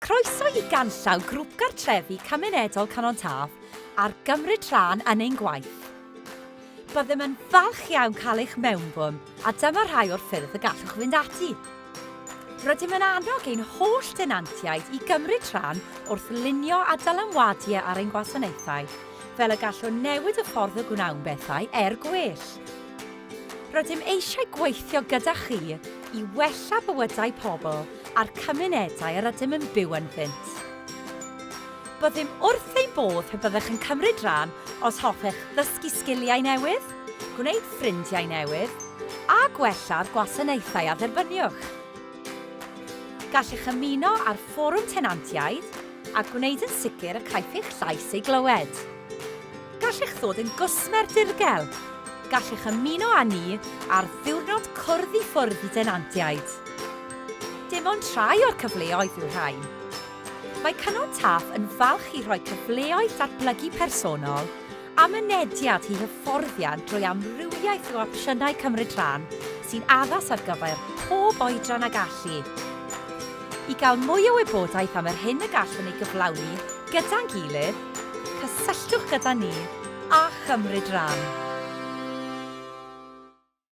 Croeso I ganllaw grŵp gartrefi cymunedol Canon Taf ar gymryd rhan yn ein gwaith. Byddem yn falch iawn cael eich mewnbwn a dyma rhai o'r ffyrdd y gallwch fynd ati. Rydym yn annog ein holl denantiaid I gymryd rhan wrth lunio a dylanwadu ar ein gwasanaethau, fel y gallwn newid y ffordd y gwnawn bethau gwell. Rydym eisiau gweithio gyda chi I wella bywydau pobl a'r cymunedau yr ydym yn byw ynddynt. Byddym wrth ein bodd pe byddech yn cymryd rhan os hoffech ddysgu sgiliau newydd, gwneud ffrindiau newydd, a gwella'r gwasanaethau a dderbyniwch. Gallech ymuno ar fforwm tenantiaid a gwneud yn sicr y caiff eich llais ei glywed. Gallech ddod yn gwsmer dirgel. Gallech ymuno â ni ar ddiwrnod cwrdd I ffwrdd I denantiaid. Dim ond rhai o'r cyfleoedd yw'r rhain. Mae Canon Taf yn falch I rhoi cyfleoedd datblygu personol a mynediad I hyfforddiant drwy amrywiaeth o opsiynau cymryd rhan sy'n addas ar gyfer pob oedran a gallu. I gael mwy o wybodaeth am yr hyn y gallwn ei gyflawni gyda'n gilydd, cysylltwch gyda ni a chymryd rhan.